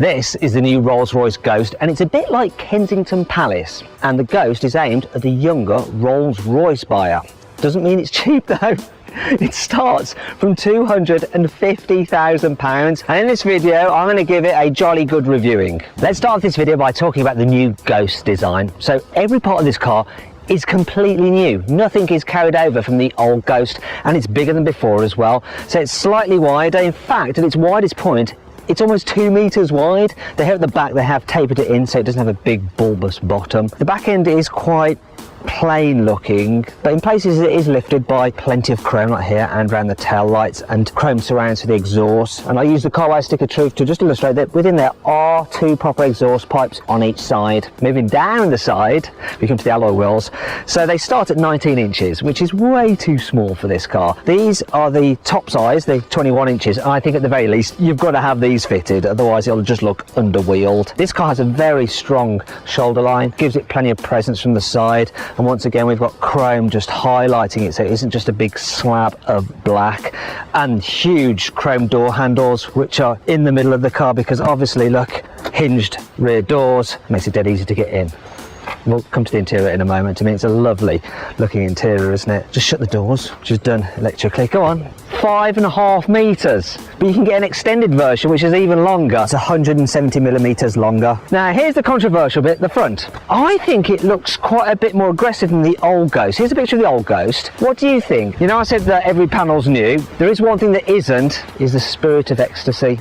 This is the new Rolls Royce Ghost, and it's a bit like Kensington Palace, and the Ghost is aimed at the younger Rolls Royce buyer. Doesn't mean it's cheap though. It starts from £250,000, and in this video I'm going to give it a jolly good reviewing. Let's start this video by talking about the new Ghost design. So every part of this car is completely new. Nothing is carried over from the old Ghost, and it's bigger than before as well. So it's slightly wider. In fact, at its widest point, it's almost 2 meters wide. The hair at the back, they have tapered it in so it doesn't have a big bulbous bottom. The back end is quite plain looking, but in places it is lifted by plenty of chrome right here and around the tail lights, and chrome surrounds for the exhaust. And I use the Carway stick of truth to just illustrate that within there are 2 proper exhaust pipes on each side. Moving down the side, we come to the alloy wheels. So they start at 19 inches, which is way too small for this car. These are the top size, the 21 inches. And I think at the very least you've got to have these fitted, otherwise it'll just look underwheeled. This car has a very strong shoulder line, gives it plenty of presence from the side. And once again, we've got chrome just highlighting it, so it isn't just a big slab of black. And huge chrome door handles, which are in the middle of the car, because obviously, look, hinged rear doors, makes it dead easy to get in. We'll come to the interior in a moment. I mean, it's a lovely looking interior, isn't it? Just shut the doors, which is done electrically. Go on. 5.5 meters, but you can get an extended version which is even longer. It's 170 millimeters longer. Now here's the controversial bit, the front. I think it looks quite a bit more aggressive than the old Ghost. Here's a picture of the old Ghost. What do you think? You know, I said that every panel's new. There is one thing that isn't, is the spirit of ecstasy.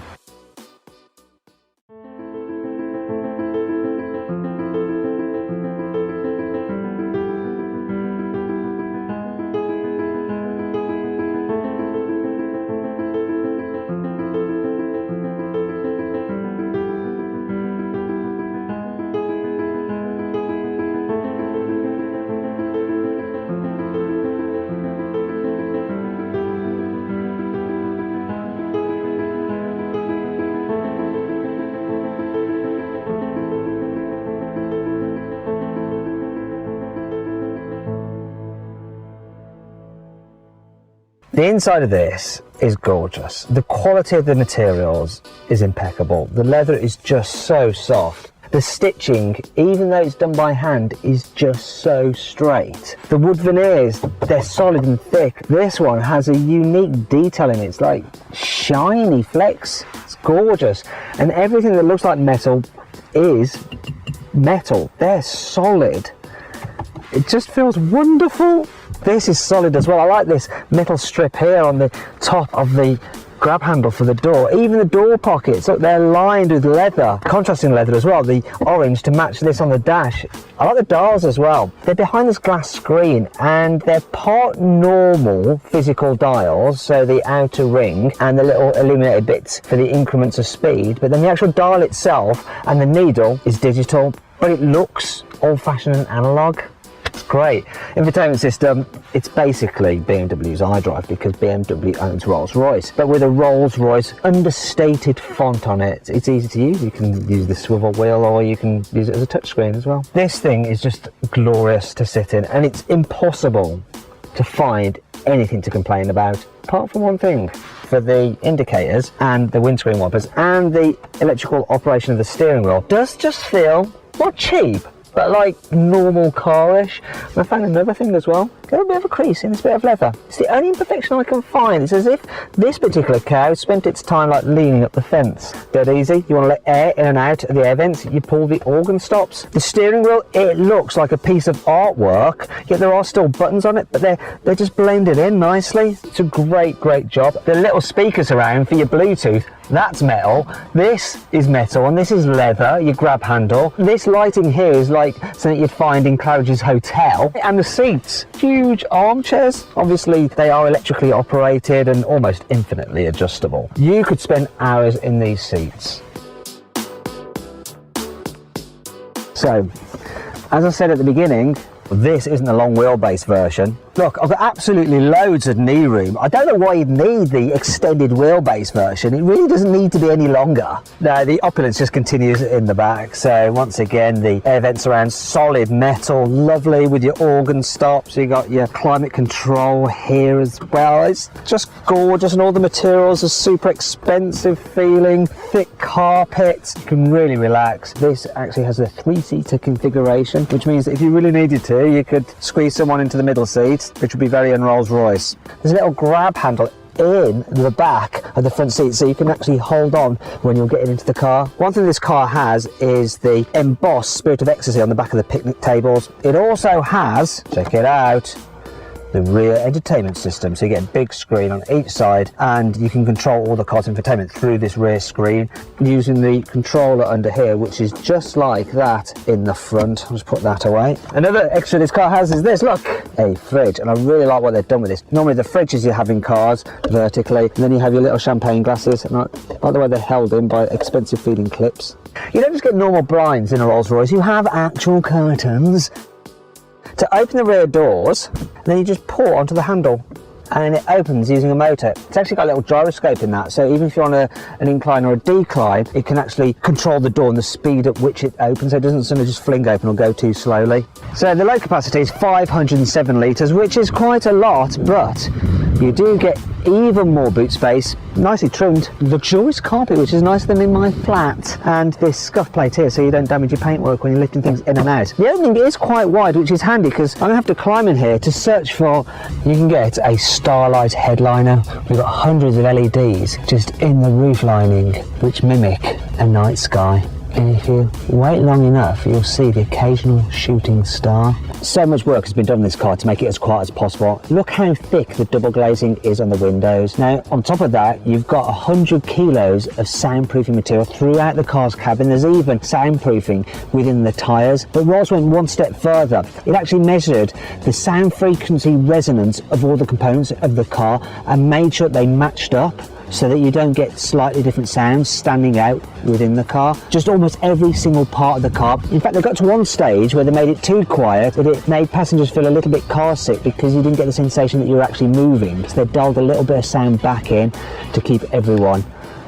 The inside of this is gorgeous. The quality of the materials is impeccable. The leather is just so soft. The stitching, even though it's done by hand, is just so straight. The wood veneers, they're solid and thick. This one has a unique detail in it. It's like shiny flecks. It's gorgeous. And everything that looks like metal is metal. They're solid. It just feels wonderful. This is solid as well. I like this metal strip here on the top of the grab handle for the door. Even the door pockets, look, they're lined with leather, contrasting leather as well, the orange to match this on the dash. I like the dials as well. They're behind this glass screen, and they're part normal physical dials, so the outer ring and the little illuminated bits for the increments of speed, but then the actual dial itself and the needle is digital, but it looks old-fashioned and analog. It's great. Infotainment system, it's basically BMW's iDrive, because BMW owns Rolls Royce, but with a Rolls Royce understated font on it. It's easy to use. You can use the swivel wheel, or you can use it as a touchscreen as well. This thing is just glorious to sit in, and it's impossible to find anything to complain about, apart from one thing. For the indicators and the windscreen wipers and the electrical operation of the steering wheel, does just feel not cheap, but like normal car-ish. And I found another thing as well. Got a bit of a crease in this bit of leather. It's the only imperfection I can find. It's as if this particular cow spent its time like leaning up the fence. Dead easy. You want to let air in and out of the air vents, you pull the organ stops. The steering wheel, it looks like a piece of artwork, yet there are still buttons on it, but they're just blended in nicely. It's a great job. The little speakers around for your Bluetooth, that's metal. This is metal, and this is leather, your grab handle. This lighting here is like something you'd find in Claridge's Hotel. And the seats, huge armchairs. Obviously they are electrically operated and almost infinitely adjustable. You could spend hours in these seats. So, as I said at the beginning, This isn't a long wheelbase version. Look, I've got absolutely loads of knee room. I don't know why you'd need the extended wheelbase version. It really doesn't need to be any longer. No, the Opulence just continues in the back. So once again, the air vent surround, solid metal, lovely with your organ stops. You got your climate control here as well. It's just gorgeous, and all the materials are super expensive feeling, thick carpet. You can really relax. This actually has a 3-seater configuration, which means that if you really needed to, you could squeeze someone into the middle seat, which would be very un-Rolls Royce. There's a little grab handle in the back of the front seat, so you can actually hold on when you're getting into the car. One thing this car has is the embossed Spirit of Ecstasy on the back of the picnic tables. It also has, check it out, the rear entertainment system, so you get a big screen on each side, and you can control all the car's infotainment through this rear screen using the controller under here, which is just like that in the front. I'll just put that away. Another extra this car has is this, look, a fridge, and I really like what they've done with this. Normally the fridges you have in cars vertically, and then you have your little champagne glasses, and I like the way they're held in by expensive feeding clips. You don't just get normal blinds in a Rolls Royce, you have actual curtains. To open the rear doors, and then you just pull onto the handle and it opens using a motor. It's actually got a little gyroscope in that, so even if you're on an incline or a decline, it can actually control the door and the speed at which it opens, so it doesn't sort of just fling open or go too slowly. So the load capacity is 507 litres, which is quite a lot, but you do get even more boot space, nicely trimmed, luxurious carpet, which is nicer than in my flat, and this scuff plate here so you don't damage your paintwork when you're lifting things in and out. The opening is quite wide, which is handy because I'm going to have to climb in here to search for, you can get a starlight headliner. We've got hundreds of LEDs just in the roof lining which mimic a night sky. And if you wait long enough, you'll see the occasional shooting star. So much work has been done on this car to make it as quiet as possible. Look how thick the double glazing is on the windows. Now, on top of that, you've got 100 kilos of soundproofing material throughout the car's cabin. There's even soundproofing within the tyres. But Rolls went one step further. It actually measured the sound frequency resonance of all the components of the car and made sure they matched up, so that you don't get slightly different sounds standing out within the car. Just almost every single part of the car. In fact, they got to one stage where they made it too quiet that it made passengers feel a little bit car sick because you didn't get the sensation that you were actually moving. So they dialed a little bit of sound back in to keep everyone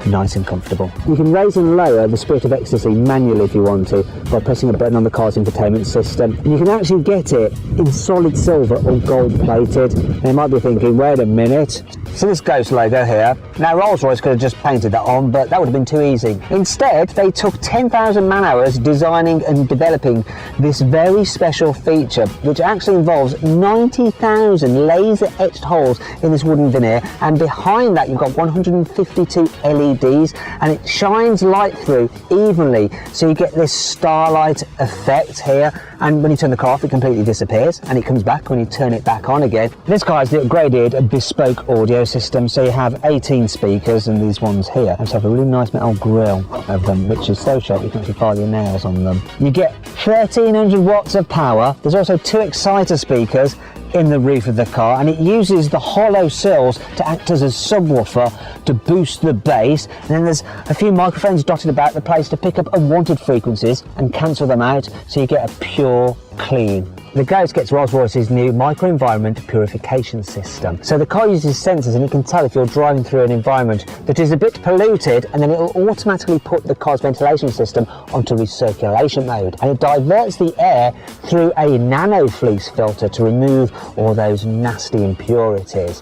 nice and comfortable. You can raise and lower the Spirit of Ecstasy manually if you want to by pressing a button on the car's infotainment system. And you can actually get it in solid silver or gold plated. Now you might be thinking, wait a minute. So this Ghost logo here, now Rolls Royce could have just painted that on, but that would have been too easy. Instead, they took 10,000 man hours designing and developing this very special feature, which actually involves 90,000 laser etched holes in this wooden veneer, and behind that you've got 152 LEDs, and it shines light through evenly, so you get this starlight effect here, and when you turn the car off it completely disappears and it comes back when you turn it back on again. This car has the upgraded bespoke audio system, so you have 18 speakers, and these ones here also have a really nice metal grille of them, which is so sharp you can actually file your nails on them. You get 1300 watts of power. There's also 2 exciter speakers in the roof of the car, and it uses the hollow sills to act as a subwoofer to boost the bass, and then there's a few microphones dotted about the place to pick up unwanted frequencies and cancel them out, so you get a pure clean. The Ghost gets Rolls-Royce's new microenvironment purification system. So the car uses sensors, and it can tell if you're driving through an environment that is a bit polluted, and then it will automatically put the car's ventilation system onto recirculation mode, and it diverts the air through a nano fleece filter to remove all those nasty impurities.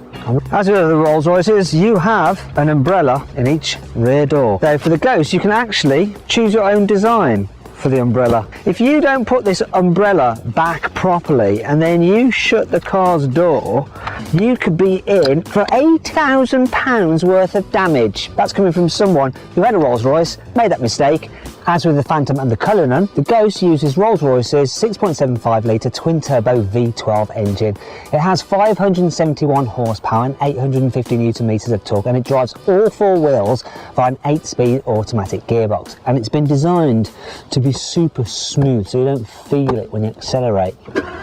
As with the Rolls-Royces, you have an umbrella in each rear door. Though for the Ghost, you can actually choose your own design for the umbrella. If you don't put this umbrella back properly and then you shut the car's door, you could be in for £8,000 worth of damage. That's coming from someone who had a Rolls Royce, made that mistake. As with the Phantom and the Cullinan, the Ghost uses Rolls-Royce's 6.75 litre twin-turbo V12 engine. It has 571 horsepower and 850 newton meters of torque, and it drives all 4 wheels via an 8-speed automatic gearbox. And it's been designed to be super smooth, so you don't feel it when you accelerate.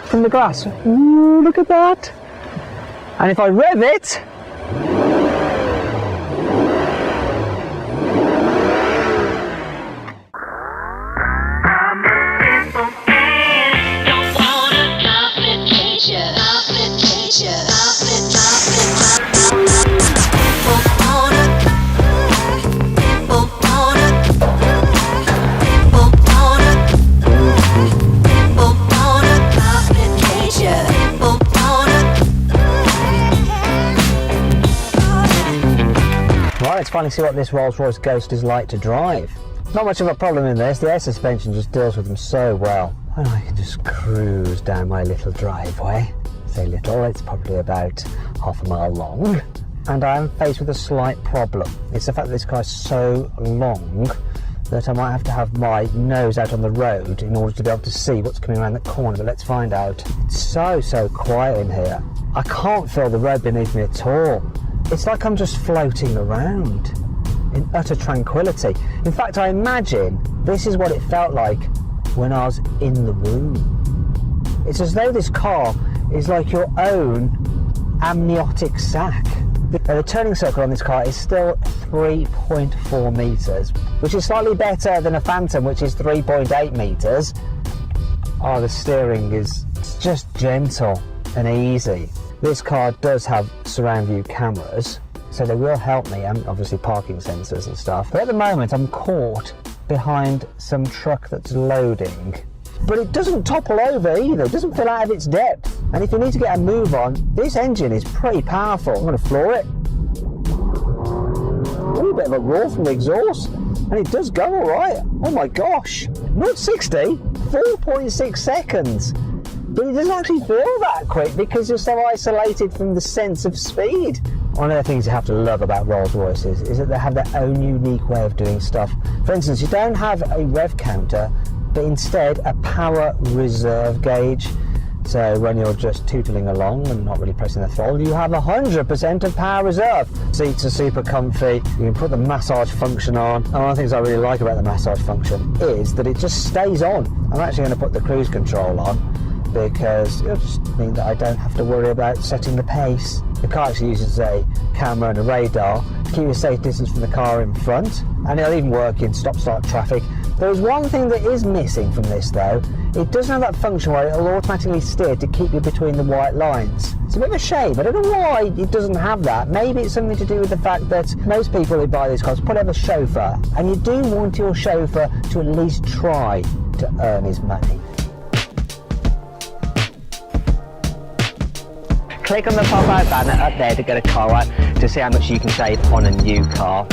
From the glass, ooh, look at that! And if I rev it, finally see what this Rolls Royce Ghost is like to drive. Not much of a problem in this, the air suspension just deals with them so well. And I can just cruise down my little driveway. Say little, it's probably about half a mile long. And I am faced with a slight problem. It's the fact that this car is so long that I might have to have my nose out on the road in order to be able to see what's coming around the corner, but let's find out. It's so quiet in here. I can't feel the road beneath me at all. It's like I'm just floating around in utter tranquility. In fact, I imagine this is what it felt like when I was in the womb. It's as though this car is like your own amniotic sac. The turning circle on this car is still 3.4 metres, which is slightly better than a Phantom, which is 3.8 metres. Oh, the steering is just gentle and easy. This car does have surround view cameras, so they will help me, and obviously parking sensors and stuff. But at the moment, I'm caught behind some truck that's loading. But it doesn't topple over either, it doesn't fill out of its depth. And if you need to get a move on, this engine is pretty powerful. I'm going to floor it. Ooh, a bit of a roar from the exhaust. And it does go alright. Oh my gosh. 0-60, 4.6 seconds. But it doesn't actually feel that quick because you're so isolated from the sense of speed. One of the things you have to love about Rolls Royces is that they have their own unique way of doing stuff. For instance, you don't have a rev counter, but instead a power reserve gauge. So when you're just tootling along and not really pressing the throttle, you have 100% of power reserve. Seats are super comfy, you can put the massage function on. And one of the things I really like about the massage function is that it just stays on. I'm actually going to put the cruise control on because it'll just mean that I don't have to worry about setting the pace. The car actually uses a camera and a radar to keep a safe distance from the car in front, and it'll even work in stop-start traffic. There's one thing that is missing from this though. It doesn't have that function where it'll automatically steer to keep you between the white lines. It's a bit of a shame. I don't know why it doesn't have that. Maybe it's something to do with the fact that most people who buy these cars probably have a chauffeur, and you do want your chauffeur to at least try to earn his money. Click on the pop-out banner up there to get a car out to see how much you can save on a new car.